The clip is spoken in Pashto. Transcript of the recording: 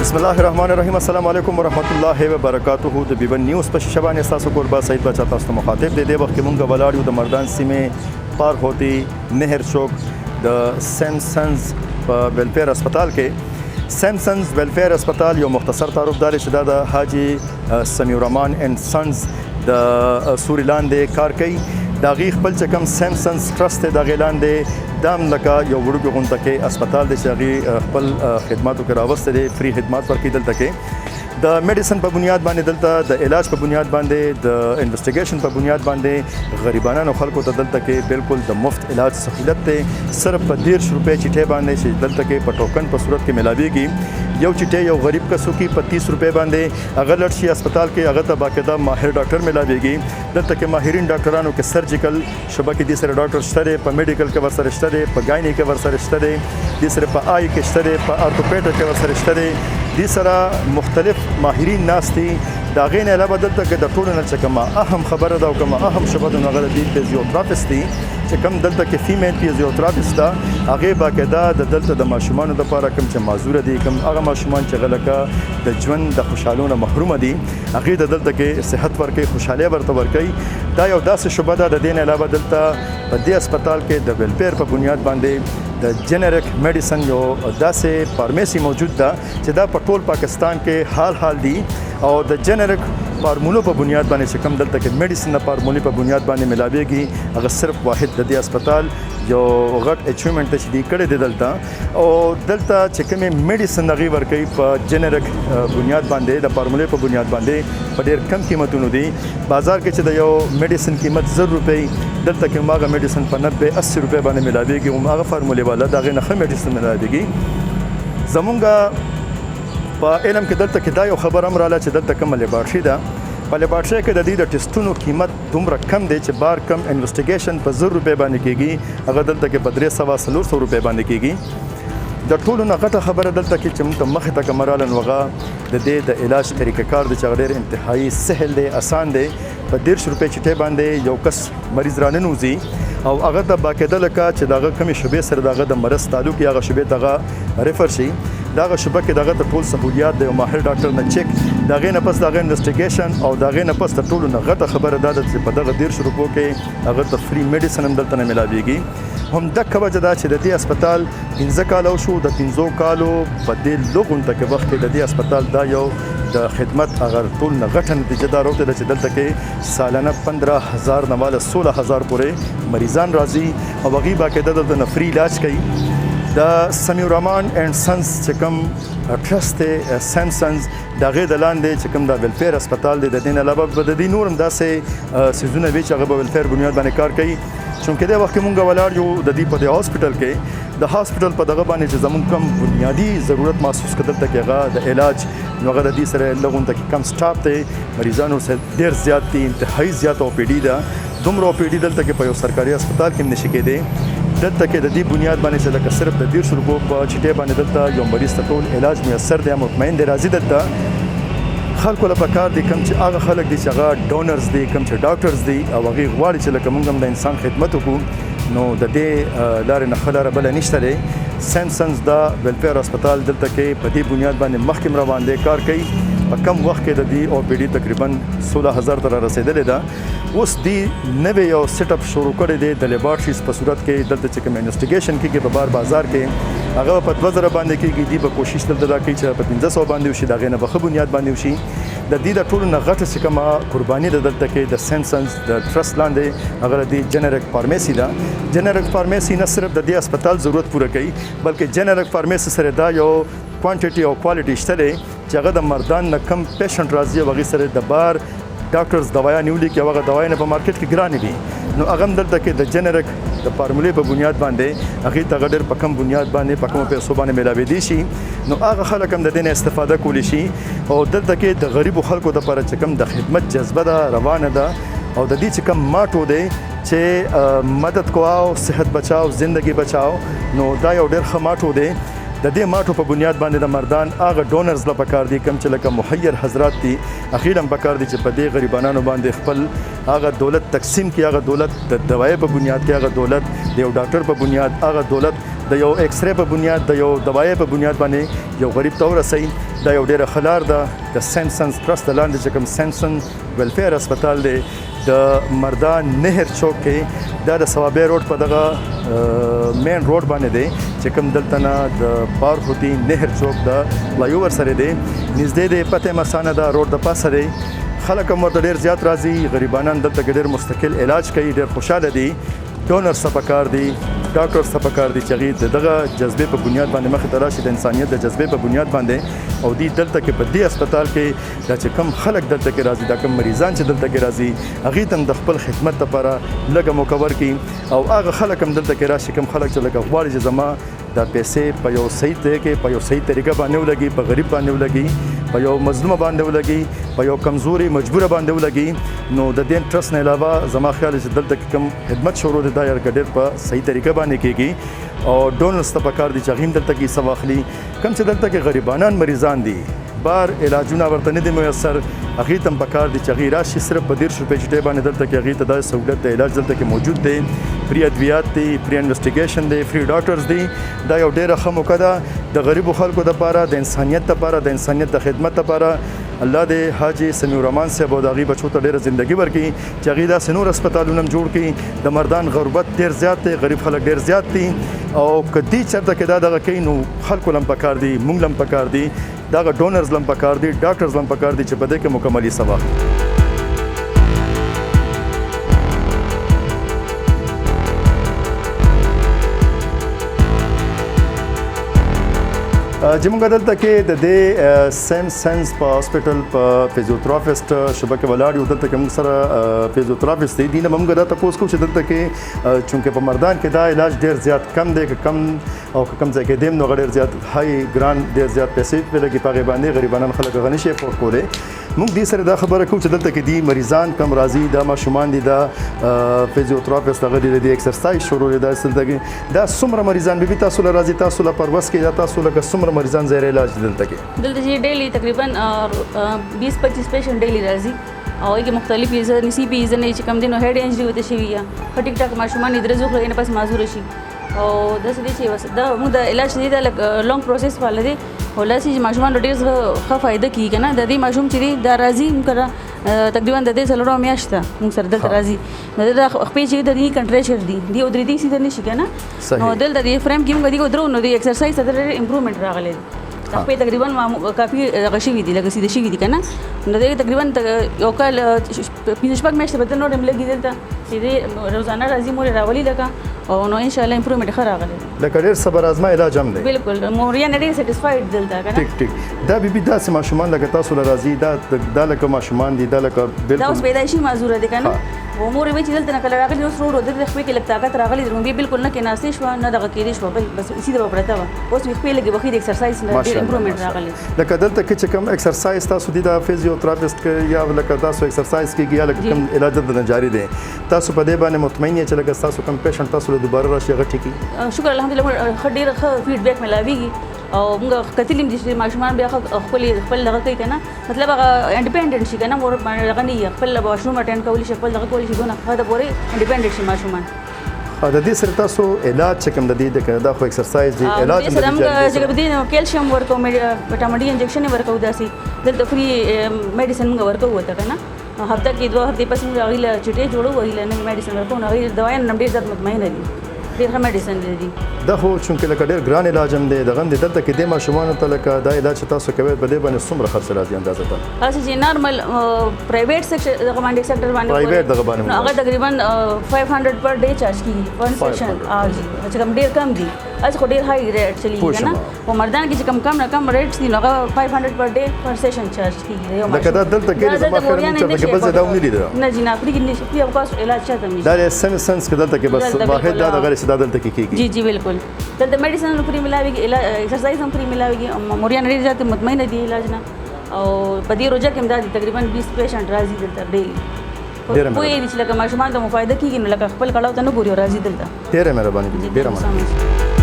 बिस्मिल्लाहिर्रहमानिर्रहीम अस्सलाम वालेकुम वरहमतुल्लाहि वबरकातुहू द बीबन न्यूज़ पर शबान एहसास कुर्बा सईद बचा तास्त मुखातिब दे वक्त के मुंगा वलाड़ियो द मर्दान सीमे पार होती नहर चौक द सैमसन्स वेलफेयर अस्पताल के सैमसन्स वेलफेयर अस्पताल यो मुख्तसर तारुफ दार शदादा हाजी समीउररहमान एंड सन्स द सूरीलान दे कार कई दागी खपल चकम सैमसन्स ट्रस्ट दागे लांदे दाम लका यो वुडू गुन तके अस्पताल दे शागी खपल खिदमतों के रावस्त दे फ्री खिदमत पर की दल तके द मेडिसन पर बुनियाद बांधे दलता द इलाज पर बुनियाद बांधे द इन्वेस्टिगेशन पर बुनियाद बांधे गरीबाना नखल को दल तके बिल्कुल द मुफ्त इलाज सहूलत थे सिर्फ 150 रुपये चिट्ठे बांधे से दल तके पर टोकन पर सूरत के मिलावेगी यो चिट्ठे यो गरीब कसू की 25 रुपये बांधे अगर लड़सी अस्पताल के अगर बाकायदा माहिर डॉक्टर मिलावेगी दल तक माहिरीन डॉक्टरानों के सर्जिकल शुबा की तीसरे डॉक्टर स्टरे पर मेडिकल के वर्षा रिश्ते पर गायनी के वर्षा रिश्ते तीसरे पर आई के स्टरे पर आर्थोपेड के वर्षा रिश्ते तीसरा मुख्तलिफ माहिरीन नास थी दागे ने अलावा दल तक डॉक्टरों ने चकमा अहम खबर अदा कमा अहम शबद नगर दी फिजियोथेरापिस्ट थी चकम दल तक फीमेल फिजियोथेरापिस्ट था आगे बाकायदा दल तक माशुमान दपारा कम च माजूर दी कम आगा माशुमान चगल का द जवन द खुशहालों महरूम दी आगे दल तक सेहत वर्क खुशहाली वर्त वर्कई दा यो दास शुबदा द देने अलावा दलता बदे अस्पताल के द वेलफेयर पर बुनियाद बांधे द जेनेरिक मेडिसन जो दासे फार्मेसी मौजूद था जदा पटोल पाकिस्तान के हाल दी और द जेनेरिक फार्मूलों पर बुनियाद बाने से कम दल तक मेडिसिन फार्मूले पर बुनियाद बाने मिलावेगी अगर सिर्फ वाहिद ददी अस्पताल जो गट अचीवमेंट तशदी करे दे दलता और दलता चेक में मेडिसिन नगी वर्कई पर जेनेरिक बुनियाद बांधे द फार्मूले पर बुनियाद बांधे पर ढेर कम कीमतों दी बाजार के चदा यो मेडिसिन कीमत 100 रुपये दल तक मागा मेडिसिन पर 90-80 रुपये बाने मिलावेगी मागा फार्मूले वाला दागे नख मेडिसिन मिलावेगी जमुंगा इलम के दल तक दायो खबर अमराला च दल तक कम लेबार्शी दा पर लेबार्शी के ददी द टेस्टों कीमत तुम रकम दे च बार कम इन्वेस्टिगेशन पर 100 रुपये बाने कीगी अगर दल तक बदरे 100 रुपये बाने कीगी द टोल नगत खबर दल तक चम मख तक मरालन वगा द इलाज तरीक़ाकार द चगड़ेर इंतहाई सहल दे आसान दे पर 150 रुपये चिट्ठे बांधे यो कस मरीज रान नूजी और अगर द बाकायदा लका च दागा कमी शुबे सर दागा द मरस तालुक या शुबे दगा रेफर शी दागा शुबा के दागा टोल सहूलियात दे माहिर डॉक्टर न चेक दागे न पस दागे इन्वेस्टिगेशन और दागे न पस टोल नगत खबर अदा से पता 150 रुपये के अगर तो फ्री मेडिसिन अंदर तने मिलावेगी हम दक खबर जदा ददी अस्पताल 15 कालो शो द 3 कालो बदे लोगों तक वक्त ददी अस्पताल दा यो द खिदमत अगर टोल नगत नतीजा रोते द दल तक सालाना 15,000 नवाल 16,000 पूरे मरीजान राजी और वगीबा के दल द फ्री इलाज कई द समीउररहमान एंड सन्स चकम ट्रस्ट सैमसन्स दागे दलान दे चकम द वेलफेयर अस्पताल दे दिन अलावा बददी नूर अंदा से सीजुन बीच अगर वेलफेयर बुनियाद बाने कार कई चूँकि दे वक्त मुंगा वाला जो ददी पद हॉस्पिटल के द हॉस्पिटल पर दगा बाने जमुन कम बुनियादी ज़रूरत महसूस कदर तक द इलाज वगैरह दी सर लोगों तक कम स्टाफ थे मरीजानों से देर ज़्यादती इंतहाई ज़्यादा ओ पी डी दा दुमर ओ पी डी दल तक पो सरकारी अस्पताल के नशिके दे दल तक ददी बुनियाद बाने से लगा सिर्फ 150 रुपये पर चिट्ठे बाने दलता यो मरीज तटोल इलाज मैसर दे मुतमईन दे राजी दलता खल को लपकार दी कम आगा खलक दी चगा डोनर्स दी कम डॉक्टर्स दी अवगी वाड़ी चल कमुंगम द इंसान खिदमत को नो दे लारे नखला बल निश्तरे सैमसन्स दा वेलफेयर अस्पताल दल तक बदी बुनियाद बाने महकम रवान दे कार कई कम वक्त के ददी और पी डी तकरीबन 16,000 तरह रसीदे दा उस दी नवे और सेटअप शुरू करे दे द लेबार्ट्रीज पर सूरत के दल तक में इन्वेस्टिगेशन की बार बाजार के अगर पत वजर बांधे की दी कोशिश दल दा की 1500 बांधे उशी दागे न बख बुनियाद बांधे उशी द दी द टूल नगत से कमा कुर्बानी दल तक द सैमसन्स द ट्रस्ट लांदे अगर दी जेनेरिक फार्मेसी दा जेनेरिक फार्मेसी न सिर्फ दी अस्पताल ज़रूरत पूरा कई बल्कि जेनेरिक फार्मेसी सर दा यो क्वांटिटी और क्वालिटी इश्तले जगह मर्दान न कम पेशेंट राजी वगी सर दबार डॉक्टर्स दवाया न्यूली के वगैरह दवाएं पर मार्केट की गिरानी भी नो अगम दल तक द जेनेरिक द फार्मूले पर बुनियाद बांधे अगी तगडर पकम बुनियाद बांधे पकम पे सोबाने मिलावे दीशी नो आगा खलकम द देने इस्तेफादा कोलिशी और दल तक द गरीब खल को द पर चकम द खिदमत जज्बा दा रवाना दा और दी चकम माटो दे चे मदद को आओ सेहत बचाओ ज़िंदगी बचाओ नो दाया डेर खमाटो दे द दे माटो पर बुनियाद बांधे द मर्दान आगा डोनर्स ला पकार दी कम चल का मुहैयर हजरात थी अखीरम पकार दी चपदे गरीबाना बांधे खपल आगा दौलत तकसीम की आगा दौलत दवाए पर बुनियाद की आगा दौलत देव डॉक्टर पर बुनियाद आगा दौलत د یو ایکس ری په بنیاد د یو دوایي په بنیاد باندې یو غریب ته ورسوي. دا یو ډېره ښه لار ده. د سیمسنز ټرست د لاندې چې کوم سیمسن ویلفیر هسپتال دی د مردان نهر چوک کې، دا د ثوابی روډ په دغه مین روډ باندې دی چې کوم دلته نه د پارهوتی نهر چوک د فلای اوور سره دی نږدې دی. پته مسانه دا روډ د پاسه دی. خلک هم ورته ډېر زیات راځي. غریبانان دلته کې ډېر مستقل علاج کوي، ډېر خوشحاله دي. ډونرز ته پکار دي، ډاکټرز ته پکار دي چې هغوی د دغه جذبې په بنیاد باندې مخې ته راشي، د انسانیت د جذبې په بنیاد باندې. او دوی دلته کې په دې هسپتال کې دا چې کوم خلک دلته کې راځي، دا کوم مریضان چې دلته کې راځي، هغوی ته هم د خپل خدمت لپاره لږه موقع ورکړي. او هغه خلک هم دلته کې راشي کوم خلک چې لکه غواړي چې زما دا پیسې په یو صحیح ځای کې په یو صحیح طریقه باندې ولګي، په غریب باندې ولګي، په یو مظلومه باندې ولګي، په یو کمزوري مجبوره باندې ولګي. نو د دې ټرست نه علاوه زما خیال چې دلته کې کوم خدمت شروع دی دا یې ډېر په صحیح طریقه باندې کېږي. او ډونرز ته پکار دي چې هغوی هم دلته کې حصه واخلي. کوم چې دلته کې غریبانان مریضان دي، بار علاجونه ورته نه دي میسر، هغوی ته هم پکار دي چې هغوی راشي. صرف په 150 روپۍ چټۍ باندې دلته کې هغوی ته دا سهولت د علاج دلته کې موجود دی. فری ادویات دي، فری انویسټیګیشن دی، فری ډاکټرز دي. دا یو ډېره ښه موقع ده د غریبو خلکو دپاره، د انسانیت دپاره، د انسانیت د خدمت دپاره. الله دې حاجي سمیع الرحمن صاحب او د هغوی بچو ته ډېره زندګي ورکړي چې هغوی داسې نور هسپتالونه هم جوړ کړي. د مردان غربت ډېر زیات دی، غریب خلک ډېر زیات دي. او که دوی چېرته کې دا دغه کوي نو خلکو له هم پکار دي، موږ له هم پکار دي، دغه ډونرز له هم پکار دي، ډاکټرز له هم پکار دي چې په دې کې مکمل حصه واخلي. چې موږ دلته کې د دې سیمسنز په هاسپټل په فزیوتراپسټ شبکه ولاړ یو. دلته کې موږ سره فزیوتراپسټ دی. دي نه موږ دا تپوس کوو چې دلته کې چونکې په مردان کې دا علاج ډېر زیات کم دی، که کم او که کم ځای کې دی نو هغه ډېر زیات هاي ګران ډېر زیات پیسې پرې لګي په هغې باندې. غریبانان خلک هغه نشي افورډ کولی. موږ دې سره دا خبره کوو چې دلته کې دي مریضان کم راځي، دا ماشومان دي، دا فزیوتراپسټ هغه دي د ایکسرسایز شروع دی. دا دلته کې دا څومره مریضان بي تاسو له راځي، تاسو له پر وس کې دا تاسو لکه څومره مریضان زیر علاج دلته کې؟ دلته چې ډیلی تقریبا 20-25 پیشنټ ډیلی راځي او هغې کې مختلف نصیبي ځینې چې کم دي نو هیډ انجري ورته شوي یا ښه ټیک ټاک ماشومان یې درز وکړي نه پس معذوره شي. او داسې دی چې دا موږ د علاج دی دا لږ لانګ پروسس والا دی. او داسې چې ماشومان ډېر ښه فایده کېږي که نه. د دې ماشوم چې دی دا راځي موږ تقریبا د دې څلورمه میاشت ده موږ سره دلته راځي. نو د خپې چې د دې کنټریچر دي دی او درېدی سیده نه شي که نه. نو دلته د فریم کې موږ دې درو نو د ایکسرسایز ته ډېر امپرومنټ راغلی دی. خپې تقریبا کافي هغه شوي دي لکه سیده شوي دي که نه. نو د تقریبا یو کال 5-6 میاشتې به ته نور هم لګي دلته چې دې روزانه راځي مور یې راولي لکه. او نو ان شاء الله امپرومنټ ښه راغلی دی. لکه ډېر صبر آزما علاج هم دی. بالکل موریان ډېر سیټسفاید دلته که نه. ټیک ټیک. دا بي داسې ماشومان لکه تاسو له راځي، دا لکه ماشومان دي، دا لکه بالکل دا اوس پیدایشي معذوره دي که نه. و مور یې چې دلته نه کله راغلي اوس روډ د خپې کې لږ طاقت راغلی دی نو بیا بالکل نه کېناستې شوه نه دغه کېدې شوه بل بس سیده به پرته وه. اوس خپې لږې بخي د ایکسرسایز نه ډېر امپرومنټ راغلی. لکه دلته کې چې کوم ایکسرسایز تاسو دي دا فزیوتراپسټ کې یا لکه تاسو ایکسرسایز کېږي یا لکه کوم علاج دلته جاري دی، تاسو په دې باندې مطمئن یې چې لکه تاسو کوم پیشنټ تاسو له دوباره راشي هغه ټیکي؟ شکر الحمدلله ښه ډېر ښه فیډبیک ملاویږي. او موږ کتلي هم دي چې ماشومان بیا خپل دغه کوي که نه مطلب هغه انډیپینډنټ شي که نه مور دغه نه وي خپل واشروم اټینډ کولی شي خپل دغه کولی شي دونه حده پورې انډیپینډنټ شي ماشومان. د دې سره تاسو علاج چې کوم د دې د دا خو ایکسرسایز دی علاج هم سره موږ چې دې کیلشیم ورکو وټامین ډي انجکشن ورکو داسې دلته فری میډیسن موږ ورکو وته که نه هفته کې 2 هفتې پس موږ هغوی له چټې جوړو هغوی له نوې میډیسن ورکو نو هغوی دوایانو نه ډېر زیات مطمئنه دي ډېر ښه میډیسن دي. دا خو چونکې لکه ډېر ګران علاج هم دی دغه هم دی دلته کې دې ماشومانو ته لکه دا علاج چې تاسو کوئ په دې باندې څومره خرڅ راځي اندازه ته؟ هسې چې نارمل پرایویټ سیکټر دغه باندې سیکټر باندې پرایویټ دغه باندې هغه تقریبا 500 پر ډے چارج کېږي ون سیشن. چې کوم ډېر کم دي هسې خو ډېر هاي ریټ چلیږي که نه. په مردان کې چې کم نه کم ریټس دي نو هغه 500 پر ډے پر سیشن چارج کېږي. لکه دا دلته کې زما خیال نه چې بل ځای دا هم نه لیده نه جی نه پرې کې نشي پرې اوقاس علاج چاته هم نشي. دا د سیمسنز کې دلته کې بس واحد دا دغه چې دا دلته کې کېږي. جی بالکل دلته میډیسن هم پرې ملاویږي ایکسرسایز هم پرې ملاویږي. موریان ډېر زیات مطمئنه دي علاج نه. او په دې روژه کې هم دا دي تقریبا 20 پیشنټ راځي دلته ډیلی. پوهېږي چې لکه ماشومان ته مو فایده کېږي نو لکه خپل کړاو ته نه ګوري او راځي دلته. ډېره مهرباني. ډېره مننه.